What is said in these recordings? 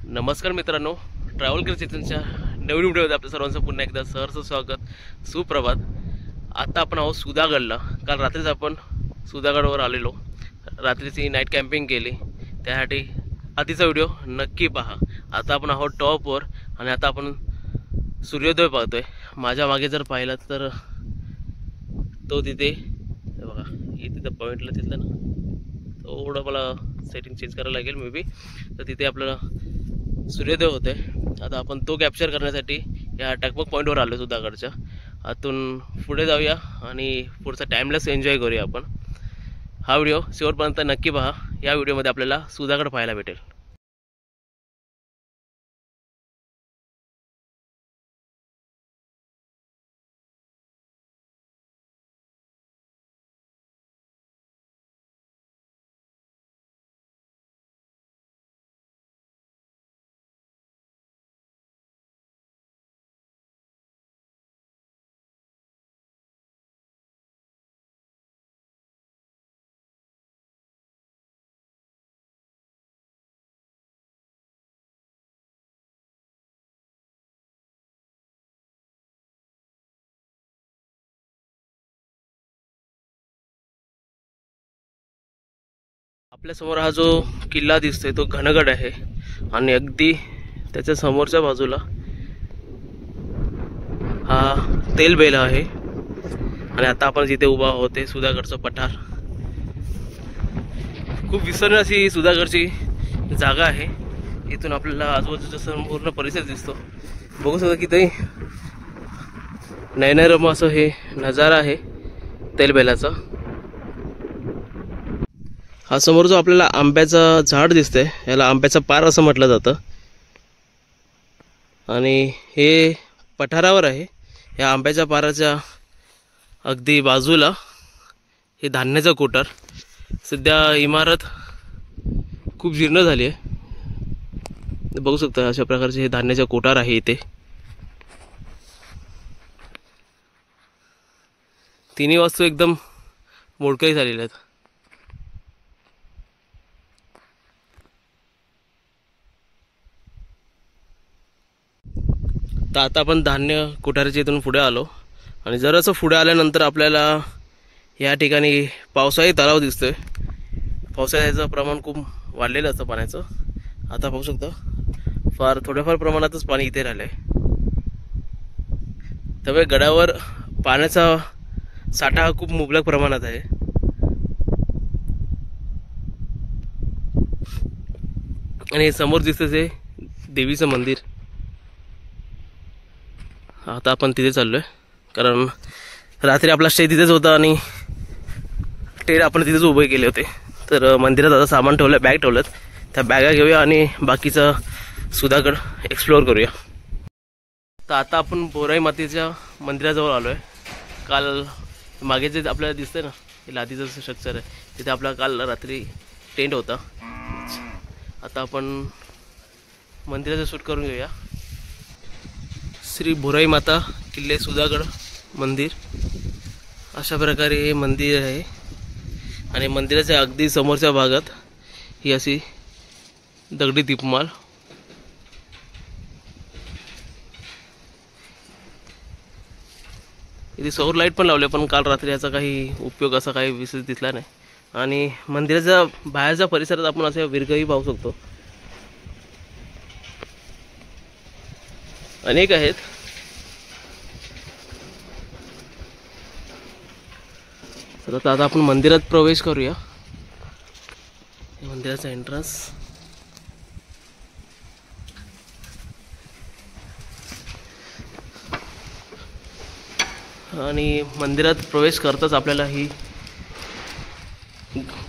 नमस्कार मित्रांनो, ट्रॅव्हल कर चेतनच्या नवीन व्हिडिओमध्ये आपल्या सर्वांचं पुन्हा एकदा सहर्ष स्वागत. सुप्रभात. आता आपण आहोत सुधागडला. काल रात्रीच आपण सुधागडवर आलेलो, रात्रीची नाईट कॅम्पिंग केली. त्यासाठी आधीचा व्हिडिओ नक्की पहा. आता आपण आहोत टॉपवर आणि आता आपण सूर्योदय पाहतोय. माझ्या मागे जर पाहिलं तर तो तिथे बघा, तिथं पॉईंटला तिथलं ना, थोडं मला सेटिंग चेंज करायला लागेल मे बी. तर तिथे आपल्याला सूर्योदय होते. आता आपण तो कॅप्चर करण्यासाठी या टकमक पॉईंटवर आलो सुधागडच्या. आतून पुढे जाऊया आणि पुढचा टाइमलेस एन्जॉय करूया आपण. हा व्हिडिओ शेवटपर्यंत नक्की पहा. या व्हिडिओमध्ये आपल्याला सुधागड पाहायला भेटेल. आपल्या समोर हा जो किल्ला दिसतोय तो घनगड आहे आणि अगदी त्याच्या समोरच्या बाजूला हा तेलबेला आहे. आणि आता आपण जिथे उभा आहोत ते सुधागडचं पठार. खूप विसरणी अशी सुधागडची जागा आहे. इथून आपल्याला आजूबाजूचा संपूर्ण परिसर दिसतो. बघू शकता की ते नयनरम्य असं हे नजारा आहे तेलबेलाचा. हा समोर जो आपल्याला आंब्याचा झाड दिसतंय याला आंब्याचा पार असं म्हटलं जातं. आणि हे पठारावर आहे. या आंब्याच्या पाराच्या अगदी बाजूला हे धान्याचं कोठार. सध्या इमारत खूप जीर्ण झाली आहे. बघू शकता अशा प्रकारचे हे धान्याचं कोठार आहे इथे. तिन्ही वस्तू एकदम मोडकळी झालेल्या आहेत. तर आता आपण धान्य कोठाराच्या इथून पुढे आलो आणि जरासं पुढे आल्यानंतर आपल्याला या ठिकाणी पावसाळी तलाव दिसतोय. पावसाळ्याचं प्रमाण खूप वाढलेलं असतं पाण्याचं. आता बघू शकता फार थोड्याफार प्रमाणातच पाणी इथे राहिलं आहे. त्यामुळे गडावर पाण्याचा साठा हा खूप मुबलक प्रमाणात आहे. आणि समोर दिसतं ते देवीचं मंदिर. आता आपण तिथे चाललोय कारण रात्री आपला स्टे तिथेच होता आणि टेंट आपण तिथेच उभे केले होते. तर मंदिरात आता सामान ठेवलं, बॅग ठेवलं. त्या बॅगा घेऊया आणि बाकीचं सुधागड एक्सप्लोअर करूया. तर आता आपण बोराई मातेच्या मंदिराजवळ आलोय. काल मागे जे आपल्याला दिसतंय ना, हे लादीचं स्ट्रक्चर आहे, तिथे आपला काल रात्री टेंट होता. आता आपण मंदिराचं शूट करून घेऊया. श्री बोराई माता किल्ले सुधागड मंदिर अशा प्रकारे हे मंदिर आहे. आणि मंदिराच्या अगदी समोरच्या भागात ही अशी दगडी दीपमाल. इथे सौर लाईट पण लावले, पण काल रात्री याचा काही उपयोग असा काही विशेष दिसला नाही. आणि मंदिराच्या बाहेरच्या परिसरात आपण असे विरगही पाहू शकतो, अनेक आहेत. तर आता आपण मंदिरात प्रवेश करूया. मंदिराचा एंट्रन्स. आणि मंदिरात प्रवेश करताच आपल्याला ही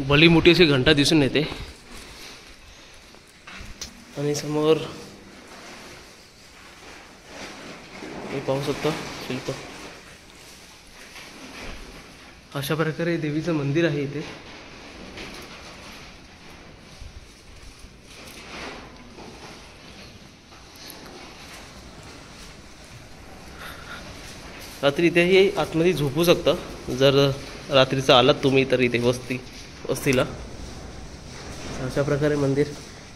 भली मोठी अशी घंटा दिसून येते. आणि समोर हे पाहू शकता शिल्प. अशा प्रकारे देवीचं मंदिर आहे इथे. रात्री इथेही आतमध्ये झोपू शकता जर रात्रीचं आलात तुम्ही तर इथे वस्तीला. अशा प्रकारे मंदिर.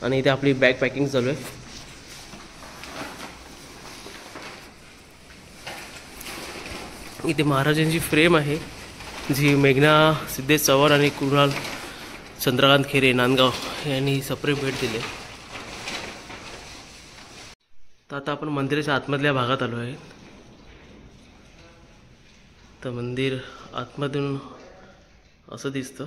आणि इथे आपली बॅग पॅकिंग चालू आहे. इथे महाराजांची फ्रेम आहे जी मेघना सिद्धेश चव्हाण आणि कृणाल चंद्रकांत खेरे नांदगाव यांनी सप्रेम भेट दिले. तर आता आपण मंदिराच्या आतमधल्या भागात आलो आहे. तर मंदिर आतमधून असं दिसतं.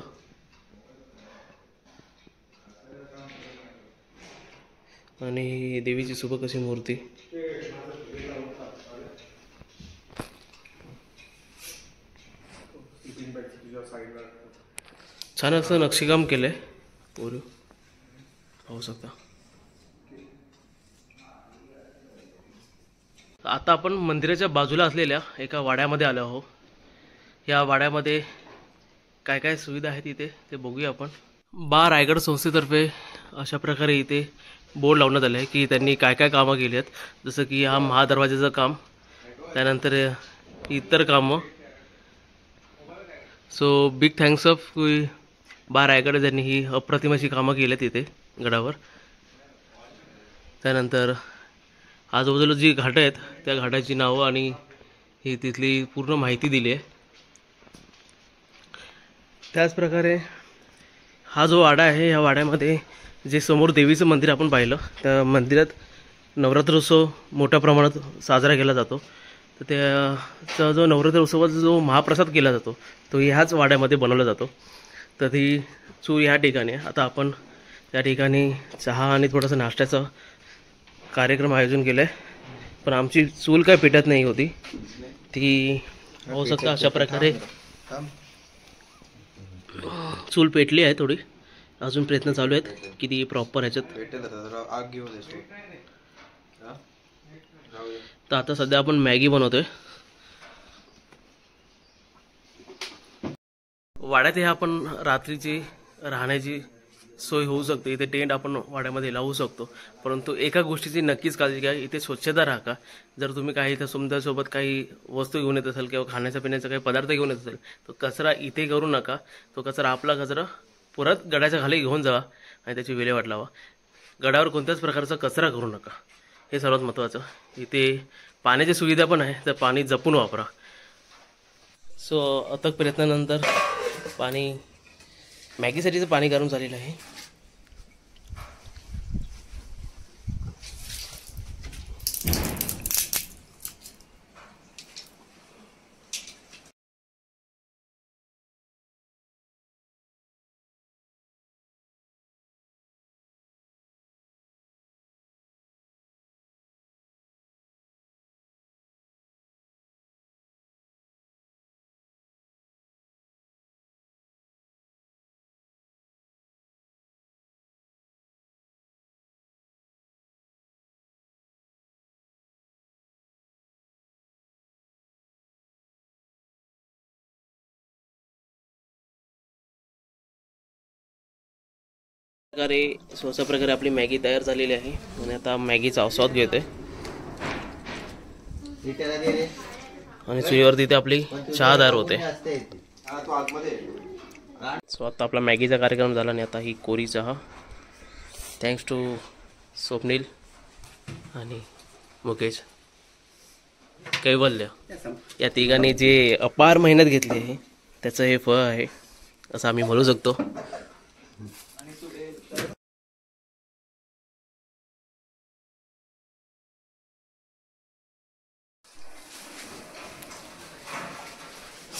आणि देवीची सुबक अशी मूर्ती. छान असं नक्षीकाम केलंय पूर्व पाहू शकता. आता आपण मंदिराच्या बाजूला असलेल्या एका वाड्यामध्ये आलो आहोत. या वाड्यामध्ये काय काय सुविधा आहेत इथे ते बघूया आपण. रायगड संस्थेतर्फे अशा प्रकारे इथे बोर्ड लावण्यात आले आहे की त्यांनी काय काय कामं केली आहेत. जसं की हा महादरवाजाचं काम, त्यानंतर इतर कामं. So big thanks of Raigad ज्यांनी ही अप्रतिम अशी कामं केली आहेत इथे गडावर. त्यानंतर आजूबाजूला जी घाटं आहेत त्या घाटाची नावं आणि ही तिथली पूर्ण माहिती दिली आहे. त्याचप्रकारे हा जो वाडा आहे या वाड्यामध्ये जे समोर देवीचं मंदिर आपण पाहिलं त्या मंदिरात नवरात्रोत्सव मोठ्या प्रमाणात साजरा केला जातो. तर त्याचा जो नवरात्रोत्सवाचा जो महाप्रसाद केला जातो तो ह्याच वाड्यामध्ये बनवला जातो. तर ती चूल ह्या ठिकाणी आहे. आता आपण त्या ठिकाणी चहा आणि थोडासा नाश्त्याचा कार्यक्रम आयोजन केलं आहे. पण आमची चूल काय पेटत नाही होती. ती होऊ शकतं अशा प्रकारे चूल पेटली आहे थोडी. अजून प्रयत्न चालू आहेत की ती प्रॉपर ह्याच्यात आग घेऊन. तर आता सध्या आपण मॅगी बनवतोय. वाड्यात हे आपण रात्रीची राहण्याची सोय होऊ शकते. इथे टेंट आपण वाड्यामध्ये लावू शकतो. परंतु एका गोष्टीची नक्कीच काळजी घ्या, इथे स्वच्छता राखा. जर तुम्ही काही इथं समुद्रासोबत काही वस्तू घेऊन येत असाल किंवा खाण्याच्या पिण्याचा काही पदार्थ घेऊन येत असेल तर कचरा इथे करू नका. तो कचरा आपला कचरा परत गडाच्या खाली घेऊन जावा आणि त्याची विल्हेवाट लावा. गडावर कोणत्याच प्रकारचा कचरा करू नका, हे सर्वात महत्त्वाचं. इथे पाण्याची सुविधा पण आहे तर पाणी जपून वापरा. सो अथक प्रयत्नानंतर पाणी मॅगीसाठीचं पाणी गरम झालेलं आहे. प्रकारे अशा प्रकारे आपली मॅगी तयार झालेली आहे. आणि आता मॅगीचा आस्वाद घेतोय. आणि चुलीवरती इथे आपली चहा तयार होते. सो आता आपला मॅगीचा कार्यक्रम झाला आणि आता ही कोरी चहा. थँक्स टू स्वप्नील आणि मुकेश कैवल्य या तिघांनी जे अपार मेहनत घेतली आहे त्याचं हे फळ आहे असं आम्ही म्हणू शकतो.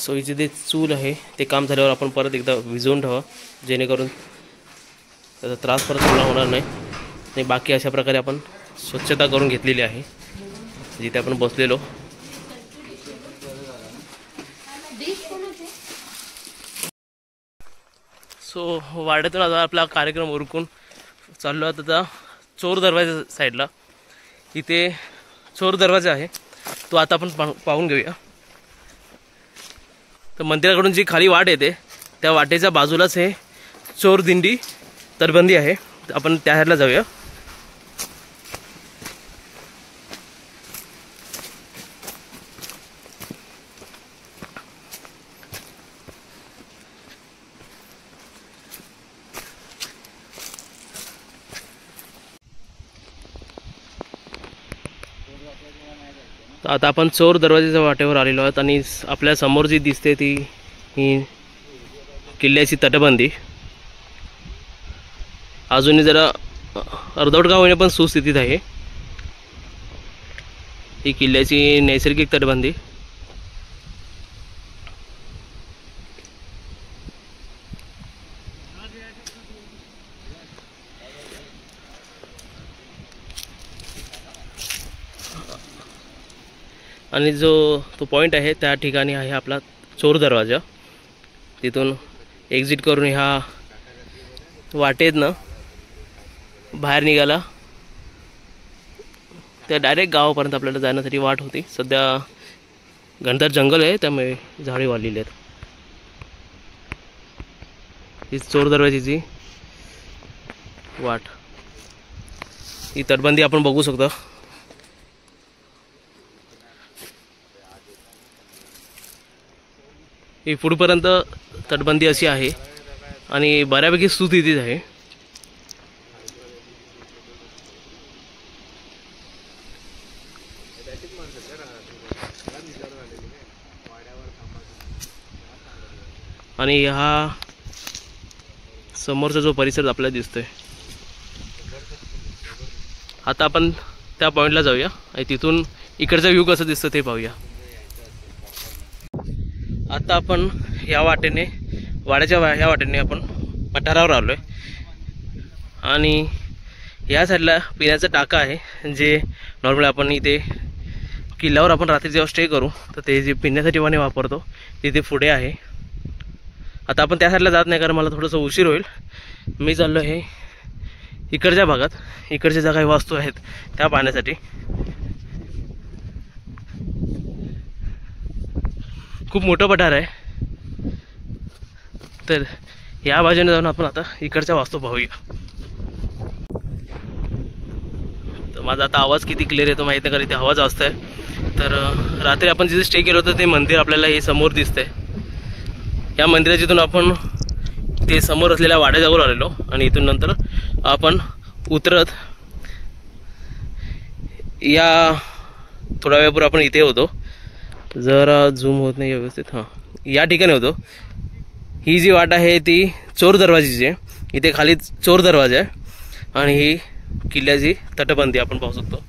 सो इथे जे चूल आहे ते काम झाल्यावर आपण परत एकदा विझवून ठेवा जेणेकरून त्याचा त्रास परत होणार नाही. आणि बाकी अशा प्रकारे आपण स्वच्छता करून घेतलेली आहे जिथे आपण बसलेलो. सो वाड्यातून आता आपला कार्यक्रम उरकून चाललो आहे आता चोर दरवाजा साईडला. इथे चोर दरवाजा आहे तो आता आपण पाहून घेऊया. तर मंदिराकडून जी खाली वाट येते त्या वाटेच्या बाजूलाच हे चोर दिंडी तटबंदी आहे. आपण त्या साईडला जाऊया. आता आपण चोर दरवाजाच्या वाटेवर आलेलो आहोत आणि आपल्या समोर जी दिसते ती ही किल्ल्याची तटबंदी. अजूनही जरा अर्धवट का होईना पण सुस्थितीत आहे ही किल्ल्याची नैसर्गिक तटबंदी. आणि जो तो पॉईंट आहे त्या ठिकाणी आहे आपला चोर दरवाजा. तिथून एक्झिट करून ह्या वाटेतनं बाहेर निघाला त्या डायरेक्ट गावापर्यंत आपल्याला जाण्यासाठी वाट होती. सध्या घनदाट जंगल आहे त्यामुळे झाडे वाढलेली आहेत. ही चोर दरवाजाची वाट, ही तटबंदी आपण बघू शकता. ही पुढपर्यंत तटबंदी अशी आहे आणि बऱ्यापैकी सुस्थितीत आहे. आणि हा समोरचा जो परिसर आपल्याला दिसतोय, आता आपण त्या पॉईंटला जाऊया आणि तिथून इकडचा व्ह्यू कसं दिसतं ते पाहूया. आता आपण ह्या वाटेने ह्या वाटेने आपण पठारावर आलो आहे आणि ह्या साईडला पिण्याचं टाका आहे जे नॉर्मली आपण इथे किल्ल्यावर आपण रात्री जेव्हा स्टे करू तर ते जे पिण्यासाठी पाणी वापरतो तिथे पुढे आहे. आता आपण त्या साईडला जात नाही कारण मला थोडंसं उशीर होईल. मी चाललो आहे इकडच्या भागात, इकडच्या ज्या काही वस्तू आहेत त्या पाहण्यासाठी. खूप मोठं पठार आहे तर या बाजूने जाऊन आपण आता इकडच्या वास्तू पाहूया. तर माझा आता आवाज किती क्लिअर येतो माहीत नाही कारण इथे हवा जास्त आहे. तर रात्री आपण जिथे स्टे केलं होतं ते मंदिर आपल्याला हे समोर दिसतंय. या मंदिराच्या इथून आपण ते समोर असलेल्या वाड्याजवळ आलेलो आणि इथून नंतर आपण उतरत या थोड्या वेळापूर्वी आपण इथे होतो. जरा झूम होत नाही व्यवस्थित, हां या ठिकाणी होतो. ही जी वाट आहे ती चोर दरवाजाची आहे. इथे खाली चोर दरवाजा आहे आणि ही किल्ल्याची तटबंदी आपण पाहू शकतो.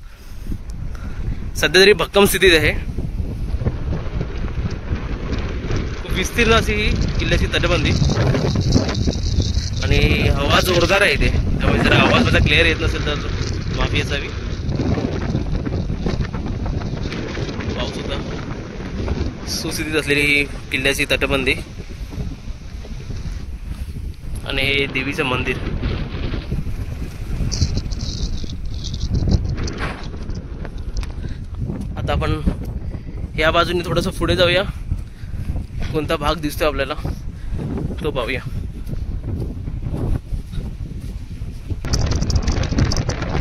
सध्या तरी भक्कम स्थितीत आहे. खूप विस्तीर्ण अशी ही किल्ल्याची तटबंदी आणि हवा जोरदार आहे इथे, त्यामुळे जर आवाज माझा क्लिअर येत नसेल तर माफी असावी. पाऊस होता. सुस्थितीत असलेली ही किल्ल्याची तटबंदी आणि हे देवीचं मंदिर. आता आपण या बाजूने थोडंसं पुढे जाऊया. कोणता भाग दिसतोय आपल्याला तो पाहूया.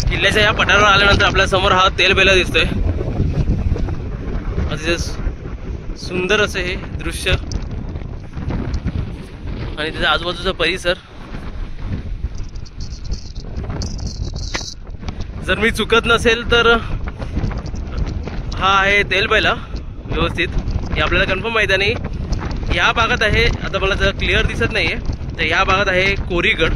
किल्ल्याच्या या पठारावर आल्यानंतर आपल्या समोर हा तेलबेला दिसतोय. अतिशय सुंदर असं हे दृश्य आणि त्याच्या आजूबाजूचा परिसर. जर मी चुकत नसेल तर हा आहे तेलबेला व्यवस्थित, हे आपल्याला कन्फर्म माहिती नाही. या भागात आहे, आता मला जर क्लिअर दिसत नाहीये तर या भागात आहे कोरीगड.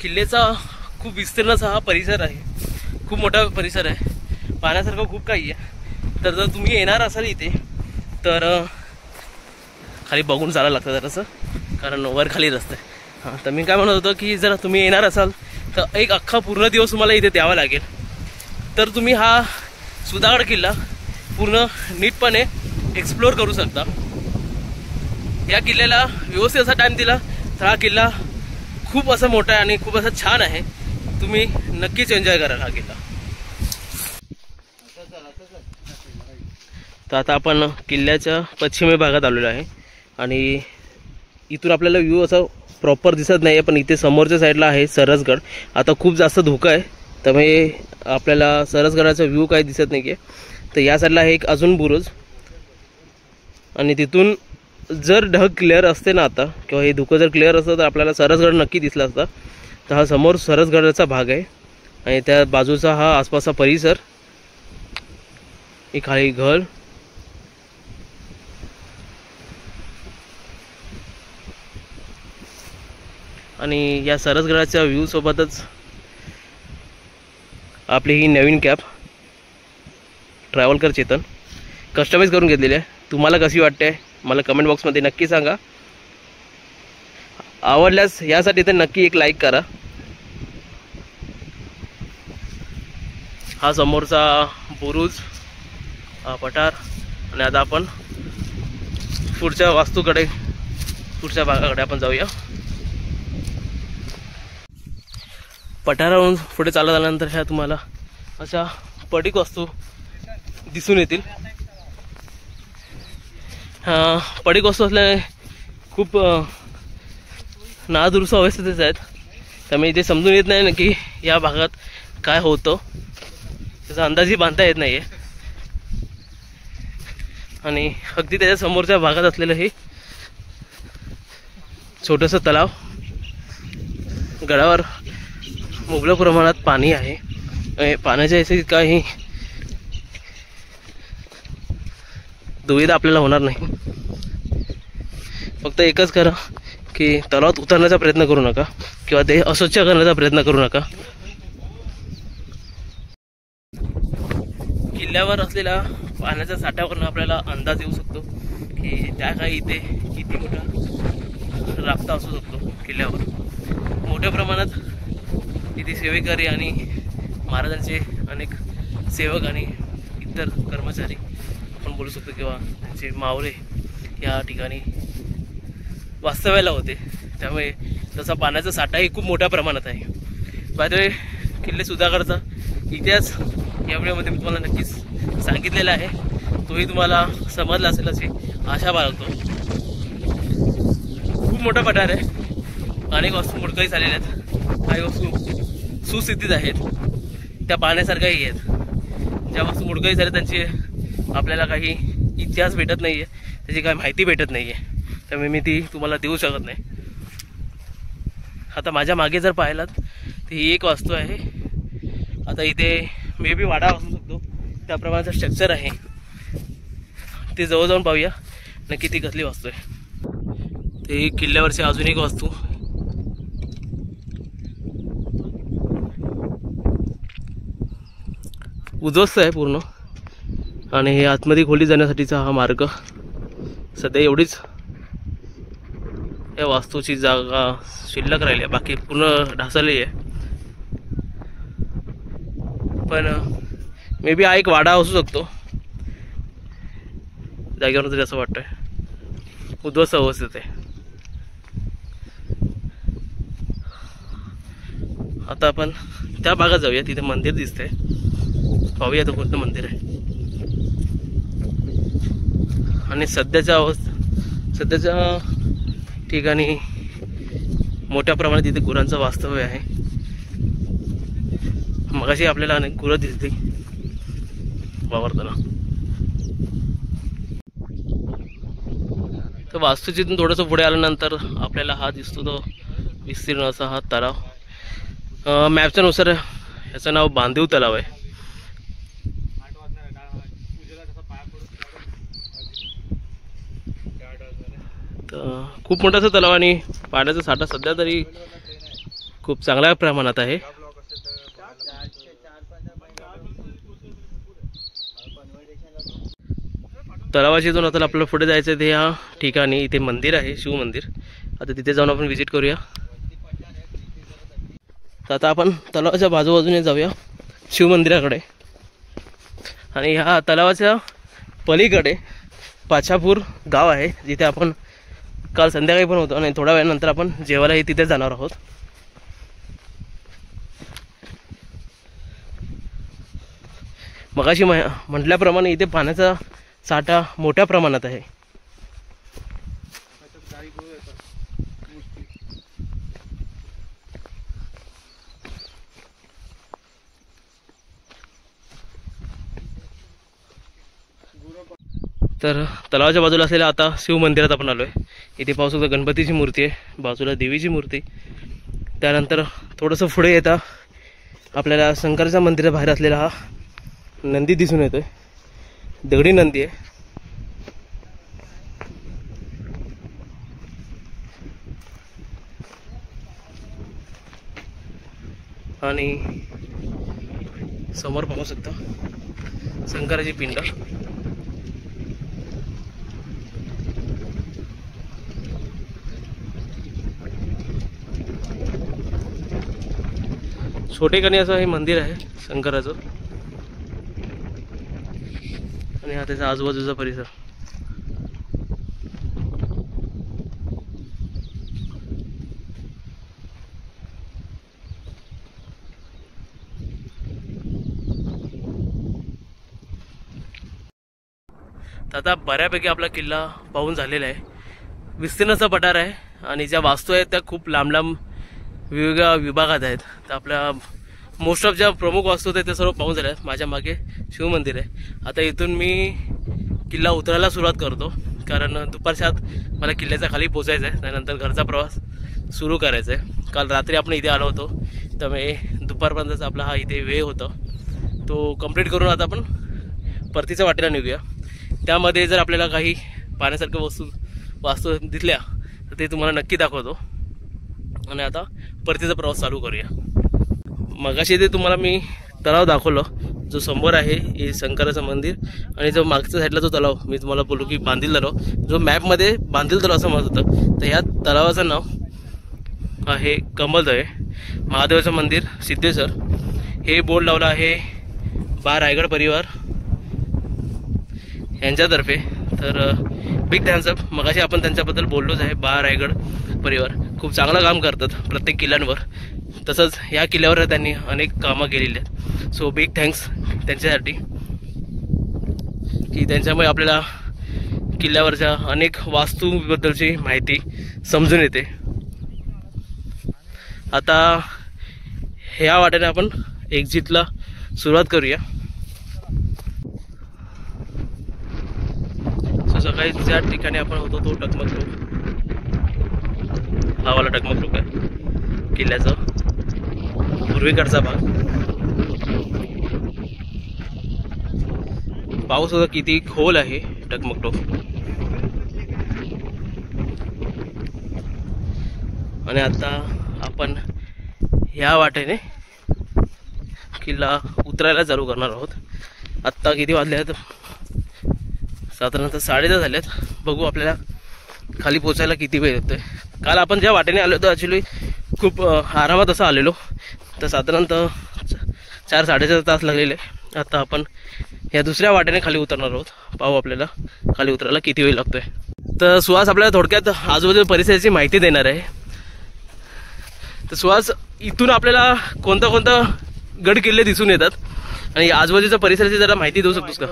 किल्ल्याचा खूप विस्तीर्ण असा हा परिसर आहे, खूप मोठा परिसर आहे, पाहण्यासारखं खूप काही आहे. तर जर तुम्ही येणार असाल इथे तर खाली बघून चालायला लागतं जरासं कारण वर खाली रस्ता आहे. हां तर मी काय म्हणत होतो की जर तुम्ही येणार असाल तर एक अख्खा पूर्ण दिवस तुम्हाला इथे द्यावा लागेल. तर तुम्ही हा सुधागड किल्ला पूर्ण नीटपणे एक्सप्लोअर करू शकता. या किल्ल्याला व्यवस्थित असा टाईम दिला तर हा किल्ला खूप असा मोठा आहे आणि खूप असा छान आहे. तुम्ही नक्कीच एन्जॉय कराल हा किल्ला. तर आता आपण किल्ल्याच्या पश्चिमी भागात आलेलो आहे आणि इथून आपल्याला व्ह्यू असा प्रॉपर दिसत नाही आहे, पण इथे समोरच्या साईडला आहे सरसगड. आता खूप जास्त धोका आहे त्यामुळे आपल्याला सरसगडाचा व्ह्यू काही दिसत नाही आहे. तर या साईडला आहे एक अजून बुरुज आणि तिथून जर ढग क्लिअर असते ना आता किंवा हे धुकं जर क्लिअर असतं तर आपल्याला सरसगड नक्की दिसला असता. तर हा समोर सरसगडाचा भाग आहे आणि त्या बाजूचा हा आसपासचा परिसर, एक खाली घर आणि या सरसगडाच्या व्ह्यू सोबतच आपली ही नवीन कॅब ट्रॅव्हलकर चेतन कस्टमाइज करून घेतलेली आहे. तुम्हाला कशी वाटते मला कमेंट बॉक्समध्ये नक्की सांगा. आवडल्यास यासाठी तर नक्की एक लाईक करा. हा समोरचा बुरुज, पठार आणि आता आपण पुढच्या वास्तूकडे, पुढच्या भागाकडे आपण जाऊया. पठारावरून पुढे चालत आल्यानंतर ह्या तुम्हाला अशा पडीक वास्तू दिसून येतील. पडीक वस्तू असल्याने खूप नादुरुस्त अवस्थेतच आहेत, त्यामुळे इथे समजून येत नाही ना की या भागात काय होतं, त्याचा अंदाजही बांधता येत नाही आहे. आणि अगदी त्याच्या समोरच्या भागात असलेलं हे छोटंसं तलाव, गडावर मुबलक प्रमाणात पाणी आहे. पाण्याच्या याचे काही दुविधा आपल्याला होणार नाही. फक्त एकच करा की तलावात उतरण्याचा प्रयत्न करू नका किंवा ते अस्वच्छ करण्याचा प्रयत्न करू नका. किल्ल्यावर असलेल्या पाण्याच्या साठ्यावरून आपल्याला अंदाज येऊ शकतो की त्या काळी इथे किती मोठा राबता असू शकतो. किल्ल्यावर मोठ्या प्रमाणात इथे सेवेकरी आणि महाराजांचे अनेक सेवक आणि इतर कर्मचारी आपण बोलू शकतो किंवा त्यांचे मावळे या ठिकाणी वास्तव्याला होते. त्यामुळे तसा पाण्याचा साठाही खूप मोठ्या प्रमाणात आहे. बाय द वे, किल्ले सुधागडचा इतिहास या व्हिडिओमध्ये मी तुम्हाला नक्कीच सांगितलेला आहे, तोही तुम्हाला समजला असेल अशी आशा बाळगतो. खूप मोठा पठार आहे, अनेक वस्तू मोडकळीस झालेल्या आहेत, काही वस्तू सुस्थितीत आहेत, त्या पाहण्यासारख्याही आहेत. ज्या वस्तू मोडकळीस झाल्या त्यांची आपल्याला काही इतिहास भेटत नाही आहे, त्याची काही माहिती भेटत नाही आहे, त्यामुळे मी ती तुम्हाला देऊ शकत नाही. आता माझ्या मागे जर पाहिलात तर ही एक वास्तू आहे. आता इथे मे बी वाडा असू शकतो, त्या प्रमाणाचं स्ट्रक्चर आहे. ते जवळ जाऊन पाहूया नक्की ती कसली वास्तू आहे. ते किल्ल्यावरची अजून एक वास्तू, उद्ध्वस्त आहे पूर्ण. आणि हे आतमध्ये खोली जाण्यासाठीचा हा मार्ग. सध्या एवढीच या वास्तूची जागा शिल्लक राहिली आहे, बाकी पूर्ण ढासळली आहे. पण मे बी हा एक वाडा असू शकतो, जागेवरून तरी असं वाटतंय. उद्ध्वस्त अवस्थेत आहे. आता आपण त्या भागात जाऊया, तिथे मंदिर दिसतंय, पाहूया तर कोणतं मंदिर आहे. आणि सध्याच्या ठिकाणी मोठ्या प्रमाणात इथे गुरांचं वास्तव्य आहे. मगाशी आपल्याला अनेक गुरं दिसली वावरताना. तर वास्तूचीतून थोडंसं पुढे आल्यानंतर आपल्याला हा दिसतो तो विस्तीर्ण असा हा तलाव. मॅपच्या नुसार याचं नाव बांधीव तलाव आहे. तर खूप मोठासा तलाव आणि पाण्याचा साठा सध्या तरी खूप चांगल्या प्रमाणात आहे. तलावाच्या इथून आता आपल्याला पुढे जायचं आहे. ते या ठिकाणी इथे मंदिर आहे, शिव मंदिर. आता तिथे जाऊन आपण व्हिजिट करूया. तर आता आपण तलावाच्या बाजूबाजूने जाऊया शिव मंदिराकडे. आणि ह्या तलावाच्या पलीकडे पाछापूर गाव आहे, जिथे आपण काल संध्याकाळी पण होतो आणि थोड्या वेळानंतर आपण जेवायलाही तिथे जाणार आहोत. मगाशी म्हटल्याप्रमाणे इथे पाण्याचा साठा मोठ्या प्रमाणात आहे. तर तलावाच्या बाजूला असलेल्या आता शिव मंदिरात आपण आलो आहे. इथे पाहू शकतो गणपतीची मूर्ती आहे, बाजूला देवीची मूर्ती, त्यानंतर थोडंसं पुढे येता आपल्याला शंकराच्या मंदिराच्या बाहेर असलेला हा नंदी दिसून येतोय, दगडी नंदी आहे. आणि समोर पाहू शकता शंकराची पिंड. छोटेखानी असं हे मंदिर आहे शंकराचं. आणि हा त्याचा आजूबाजूचा परिसर. आता बऱ्यापैकी आपला किल्ला पाहून झालेला आहे. विस्तीर्णाचा पठार आहे आणि ज्या वास्तू आहेत त्या खूप लांब लांब वेगवेगळ्या विभागात आहेत. तर आपल्या मोस्ट ऑफ ज्या प्रमुख वास्तू आहेत त्या सर्व पाहून झाल्या आहेत. माझ्या मागे शिवमंदिर आहे. आता इथून मी किल्ला उतरायला सुरुवात करतो, कारण दुपारच्या आत मला किल्ल्याच्या खाली पोचायचं आहे. त्यानंतर घरचा प्रवास सुरू करायचा आहे. काल रात्री आपण इथे आलो होतो, त्यामुळे दुपारपर्यंतचा आपला हा इथे वेळ होता तो कंप्लीट करून आता आपण परतीच्या वाटेला निघूया. त्यामध्ये जर आपल्याला काही पाहण्यासारख्या वास्तू दिसल्या तर ते तुम्हाला नक्की दाखवतो. आणि आता परतीचा प्रवास चालू करूया. मगाशी ते तुम्हाला मी तलाव दाखवलं, जो समोर आहे हे शंकराचं मंदिर. आणि जो मागच्या साईडला जो तलाव मी तुम्हाला बोललो की बांधील तलाव, जो मॅपमध्ये बांधील तलाव असं म्हणत होतं, तर ह्या तलावाचं नाव आहे कमल आहे. महादेवाचं मंदिर सिद्धेश्वर हे बोर्ड लावलं आहे बा रायगड परिवार यांच्यातर्फे. तर बिग थँक्स अप. मगाशी आपण त्यांच्याबद्दल बोललोच आहे. बा रायगड परिवार खूप चांगलं काम करतात प्रत्येक किल्ल्यांवर. तसंच या किल्ल्यावर त्यांनी अनेक कामं केलेली आहेत. सो बिग थँक्स त्यांच्यासाठी की त्यांच्यामुळे आपल्याला किल्ल्यावरच्या अनेक वास्तूबद्दलची माहिती समजून येते. आता ह्या वाटेने आपण एक्झिटला सुरुवात करूया. सकाळी ज्या ठिकाणी आपण होतो तो टकमक टोक, हा वाला टकमक टोक आहे किल्ल्याचा पूर्वेकडचा भाग. पाऊस होता किती खोल आहे टकमक टोक. आणि आता आपण ह्या वाटेने किल्ला उतरायला चालू करणार आहोत. आत्ता किती वाजले आहेत? साधारणतः 10:30 झालेत. बघू आपल्याला खाली पोचायला किती वेळ येतोय. काल आपण ज्या वाटेने आलो होतो ॲक्च्युली खूप आरामात असं आलेलो, तर साधारणतः 4-4.5 तास लागलेले. आता आपण या दुसऱ्या वाटेने खाली उतरणार आहोत. पाहू आपल्याला खाली उतरायला किती वेळ लागतोय. तर सुहास आपल्याला थोडक्यात आजूबाजूच्या परिसराची माहिती देणार आहे. तर सुहास, इथून आपल्याला कोणता कोणता गड किल्ले दिसून येतात आणि आजूबाजूच्या परिसराची जरा माहिती देऊ शकतोस का?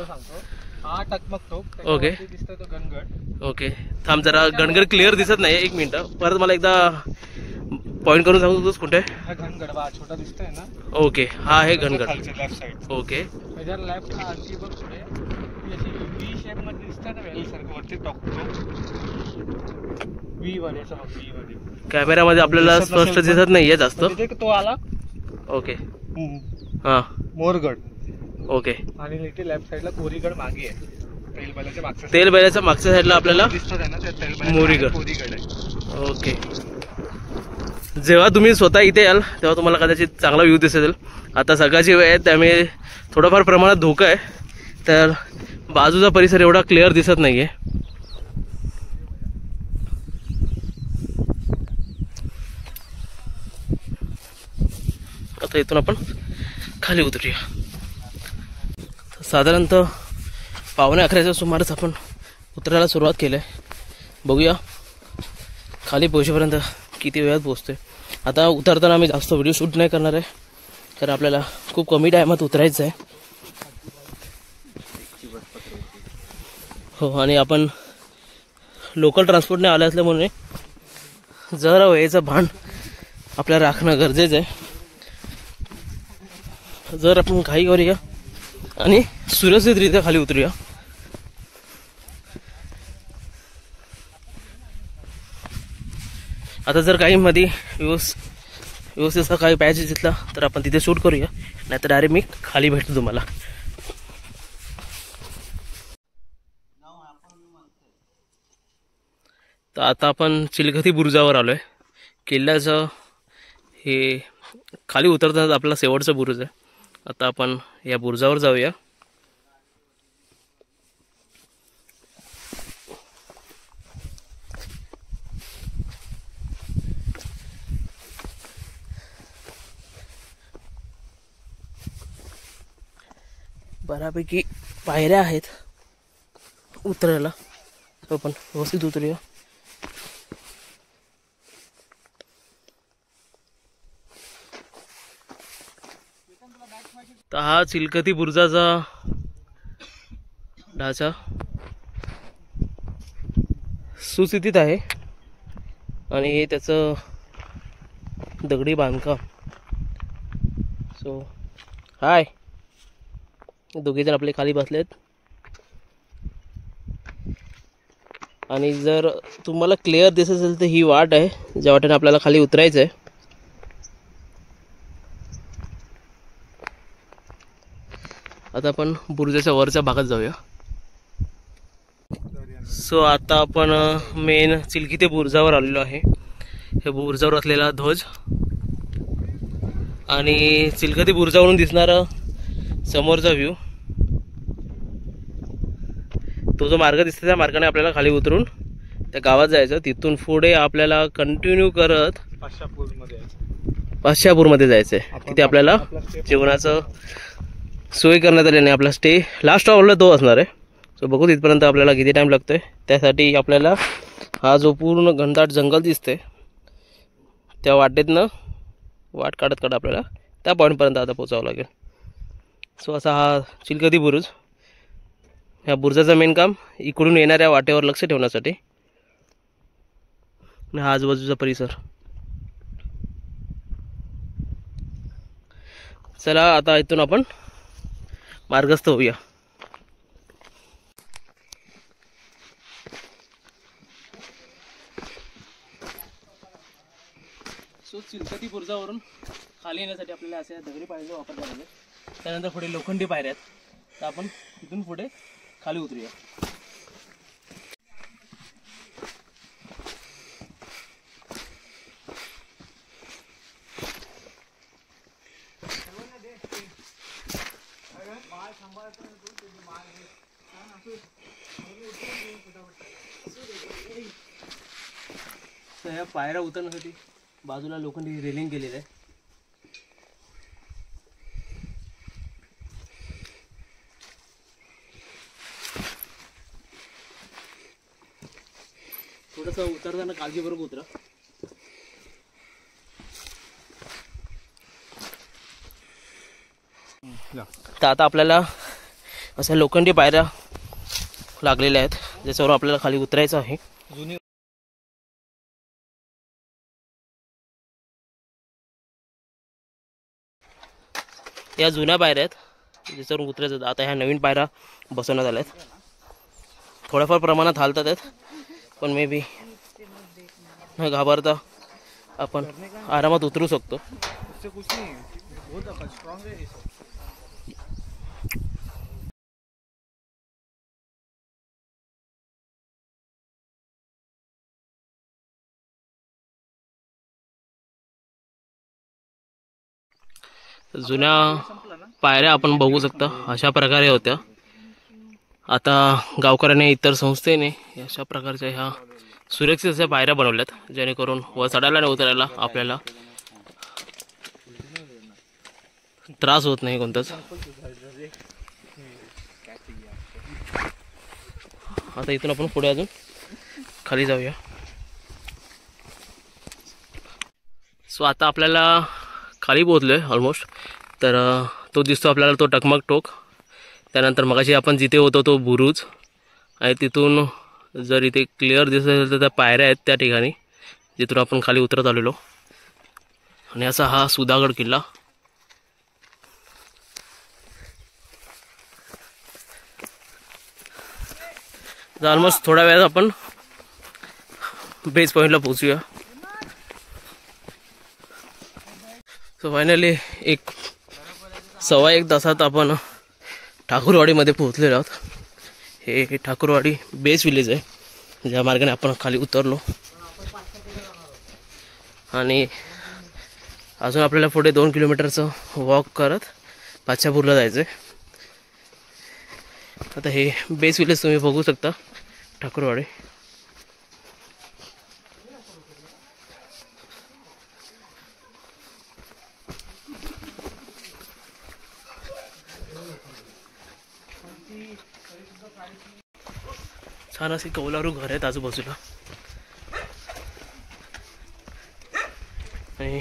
हा टकमक टोक. ओके दिसतोय तो गणगड. ओके थांब जरा, गणगड क्लिअर दिसत नाही. एक मिनिट परत मला एकदा पॉईंट करून सांगतोस कुठे? हा घनगड बा छोटा दिसतोय ना. ओके हा आहे घनगड. Left side. ओके त्याच्या लेफ्ट आणखी बघ पुढे अशी व्ही शेप मध्ये दिसतंय ना, वेल सारखं वरती टॉकतो व्ही वर याचा व्ही मध्ये. कॅमेरामध्ये आपल्याला स्पष्ट दिसत नाहीये जास्त. तो आला. ओके हा मोरगड. ओके आणि इथे लेफ्ट साइडला कोरीगड मागे आहे. तेल बैलाच्या मागच्या साईडला आपल्याला मोरीगड. कोरीगड आहे. ओके. जेव्हा तुम्ही स्वतः इथे याल तेव्हा तुम्हाला कदाचित चांगला व्ह्यू दिसेल. आता सकाळची वेळ आहे त्यामुळे थोडंफार प्रमाणात धोका आहे, तर बाजूचा परिसर एवढा क्लिअर दिसत नाहीये. आता इथून आपण खाली उतरूया. साधारणतः 11:15च्या सुमारास आपण उतरायला सुरुवात केली आहे. बघूया खाली पोहोचेपर्यंत किती वेळात पोहोचतोय. आता उतरताना आम्ही जास्त व्हिडिओ शूट नाही करणार आहे, कारण आपल्याला खूप कमी टायमात उतरायचं आहे. हो, आणि आपण लोकल ट्रान्सपोर्टने आले असल्यामुळे जरा वेळेचं भान आपल्याला राखणं गरजेचं आहे. जर आपण घाई करूया आणि सुरक्षितरित्या खाली उतरूया. आता जर काही मध्ये व्ह्यूज व्यवस्थित असं काही पाहिजे तिथला तर आपण तिथे शूट करूया, नाहीतर डायरेक्ट मी खाली भेटतो तुम्हाला. तर आता आपण चिलखती बुरुजावर आलो आहे. किल्ल्याचं हे खाली उतरताना आपला शेवटचा बुरुज आहे. आता आपण या बुरुजावर जाऊया. बऱ्यापैकी पायऱ्या आहेत उतरायला, तर आपण व्यवस्थित उतरूया. तर हा चिलखती बुरुजाचा ढाचा सुस्थितीत आहे आणि हे त्याचं दगडी बांधकाम. सो हाय, दोघेजण आपले खाली बसलेत. आणि जर तुम्हाला क्लिअर दिसत असेल तर ही वाट आहे, ज्या वाटेने आपल्याला खाली उतरायचं आहे. आता आपण बुरुजाच्या वरच्या भागात जाऊया. सो आता आपण मेन चिलखती बुरुजावर आलेलो आहे. हे बुरुजावर असलेला ध्वज आणि चिलखती बुरुजावरून दिसणारा समोरचा व्ह्यू, तो जो मार्ग दिसतो त्या मार्गाने आपल्याला खाली उतरून त्या गावात जायचं. तिथून पुढे आपल्याला कंटिन्यू करत पाशापूरमध्ये जायचं आहे. तिथे आपल्याला जेवणाचं सोय करण्यात आली नाही. आपला स्टे लास्ट स्टॉपला तो असणार आहे. सो बघू तिथपर्यंत आपल्याला किती टाईम लागतो आहे. त्यासाठी आपल्याला हा जो पूर्ण घनदाट जंगल दिसते त्या वाटेतनं वाट काढत आपल्याला त्या पॉईंटपर्यंत आता पोचावं लागेल. सो असा हा चिलखती बुरुज. ह्या बुरुजाचं मेन काम इकडून येणाऱ्या वाटेवर लक्ष ठेवण्यासाठी आणि हा आजूबाजूचा परिसर. चला आता इथून आपण मार्गस्थ होऊया. सो चिलखती बुरुजावरून खाली येण्यासाठी आपल्याला असे दगडी पायऱ्या वापरल्या पाहिजे. त्यानंतर पुढे लोखंडी पायऱ्या आहेत. तर आपण तिथून पुढे खाली उतरूया. तर या पायऱ्या उतरण्यासाठी बाजूला लोखंडी रेलिंग केलेलं आहे. थोडंसं उतरताना काळजीपूर्वक उतरा. तर आता आपल्याला अशा लोखंडी पायऱ्या लागलेल्या आहेत ज्याच्यावर आपल्याला खाली उतरायचं आहे. या जुन्या पायऱ्या आहेत ज्याच्यावरून उतरायचं. आता ह्या नवीन पायऱ्या बसवण्यात आल्या आहेत. थोड्याफार प्रमाणात हालतात आहेत, पण मे बी न घाबरता आपण आरामात उतरू शकतो. जुन्या पायऱ्या आपण बघू शकता अशा प्रकारे होत्या. आता गावकऱ्याने इतर संस्थेने अशा प्रकारच्या ह्या सुरक्षित अशा पायऱ्या बनवल्यात जेणेकरून वर चढायला आणि उतरायला आपल्याला त्रास होत नाही कोणताच. आता इथून आपण पुढे अजून खाली जाऊया. सो आता आपल्याला खाली पोहोचलोय ऑलमोस्ट. तर तो दिसतो आपल्याला तो टकमक टोक. त्यानंतर मगाशी आपण जिथे होतो तो बुरुज आणि तिथून जर इथे क्लिअर दिसत असेल तर त्या पायऱ्या आहेत त्या ठिकाणी जिथून आपण खाली उतरत आलेलो. आणि असा हा सुधागड किल्ला. ऑलमोस्ट थोड्या वेळात आपण बेस पॉईंटला पोहोचूया. सो फायनली एक 1.25 तासात आपण ठाकूरवाडीमध्ये पोहोचलेलो आहोत. हे ठाकूरवाडी बेस विलेज आहे, ज्या मार्गाने आपण खाली उतरलो. आणि अजून आपल्याला पुढे 2 किलोमीटरचं वॉक करत पाच्यापूरला जायचं आहे. आता हे बेस विलेज तुम्ही बघू शकता, ठाकूरवाडी. छान अशी कौलारू घर आहेत आजूबाजूला आणि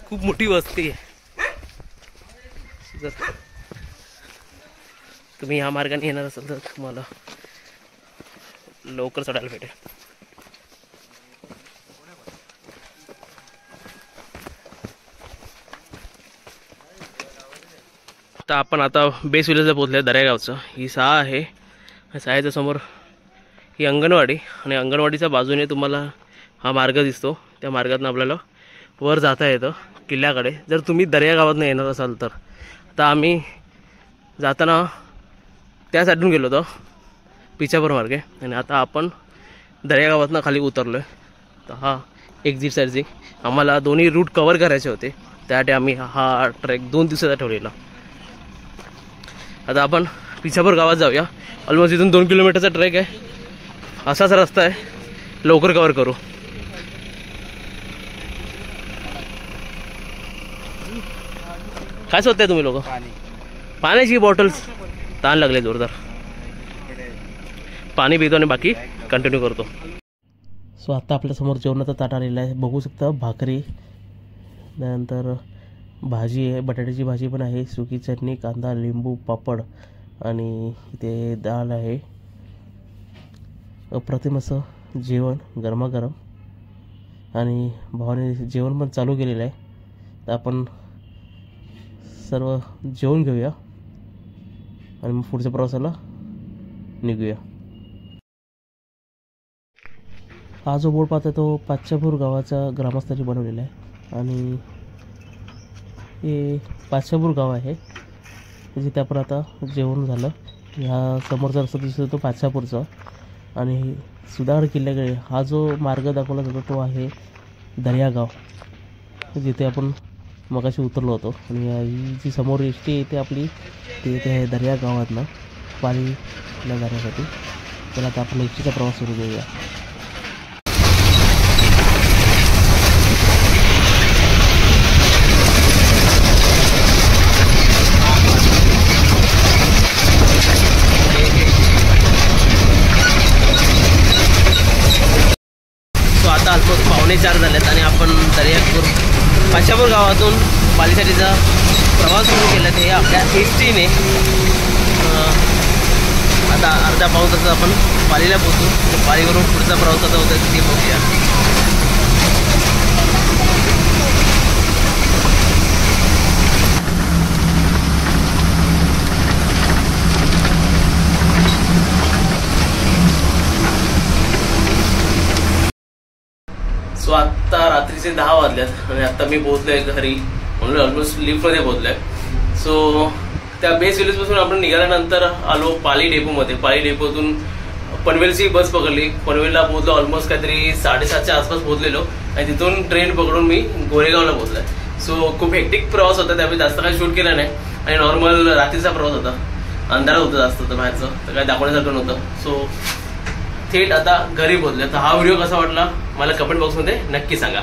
खूप मोठी वस्ती आहे. जर तुम्ही ह्या मार्गाने येणार असाल तर तुम्हाला लवकर चढायला भेटेल. तर आपण आता बेस विलेजला पोहोचले. दर्यागावचं ही सहा आहे. सहाच्या समोर ही अंगणवाडी आणि अंगणवाडीच्या बाजूने तुम्हाला हा मार्ग दिसतो. त्या मार्गातून आपल्याला वर जाता येतं किल्ल्याकडे. जर तुम्ही दर्यागावातून येणार असाल तर आता आम्ही जाताना त्या साईडून गेलो होतो पिचापूर मार्गे आणि आता आपण दर्यागावातून खाली उतरलो आहे. तर हा एक्झिट साईडची आम्हाला दोन्ही रूट कवर करायचे होते, त्यासाठी आम्ही हा ट्रेक 2 दिवसाचा ठेवलेला. आता आपण पिचापूर गावात जाऊया. ऑलमोस्ट इथून 2 किलोमीटरचा ट्रेक आहे. असाच रस्ता आहे, लवकर कवर करू. काय शोधताय तुम्ही लोक? पाण्याची बॉटल्स. ताण लागले जोरदार. पाणी पितो आणि बाकी कंटिन्यू करतो. सो आता आपल्यासमोर जेवणाचा ताट आलेला आहे. बघू शकता भाकरी, त्यानंतर भाजी आहे, बटाट्याची भाजी पण आहे, सुकी चटणी, कांदा, लिंबू, पापड आणि इथे डाळ आहे. अप्रतिम असं जेवण गरमागरम. आणि भावाने जेवण पण चालू केलेलं आहे. तर आपण सर्व जेवण घेऊया आणि मग पुढच्या प्रवासाला निघूया. हा जो बोर्ड पाहता तो पाच्यापूर गावाच्या ग्रामस्थांनी बनवलेला आहे. आणि हे पाच्यापूर गाव आहे जिथे आपण आता जेवण झालं. ह्या समोरचा रस्ता दिसतो तो पाच्यापूरचा. आणि सुधागड किल्ल्याकडे हा जो मार्ग दाखवला जातो तो आहे दर्यागाव, जिथे आपण मगाशी उतरलो होतो. आणि ही जी समोर एसटी येते आपली ती येते आहे दर्यागावातनं पालीला जाण्यासाठी. त्याला आता आपण एसटीचा प्रवास सुरू करूया. आता ऑलमोस्ट 3:45 झालेत आणि आपण पाच्यापूर गावातून पालीसाठीचा प्रवास सुरू केला. ते आपल्या एसटीने आता अर्धा पाऊस तासात आपण पालीला पोहोचू. पालीवरून पुढचा प्रवास कसा होता ते बघूया. सो आत्ता रात्रीचे 10 वाजल्यात आणि आता मी पोहोचलोय घरी, म्हणून ऑलमोस्ट लिफ्टमध्ये पोहोचलोय. सो त्या बेस विलेजपासून आपण निघाल्यानंतर आलो पाली डेपोमध्ये. पाली डेपोतून पनवेलची बस पकडली. पनवेलला पोहोचलो. ऑलमोस्ट काहीतरी 7:30च्या आसपास पोहोचलेलो आणि तिथून ट्रेन पकडून मी गोरेगावला पोहोचलोय. सो खूप हेक्टिक प्रवास होता, त्यामुळे जास्त काही शूट केला नाही. आणि नॉर्मल रात्रीचा प्रवास होता. अंधारा होता जास्त होतं बाहेरचं, तर काही दाखवण्यासारखं नव्हतं. सो थेट आता घरी पोहोचले. तर हा व्हिडिओ कसा वाटला मला कमेंट बॉक्समध्ये नक्की सांगा.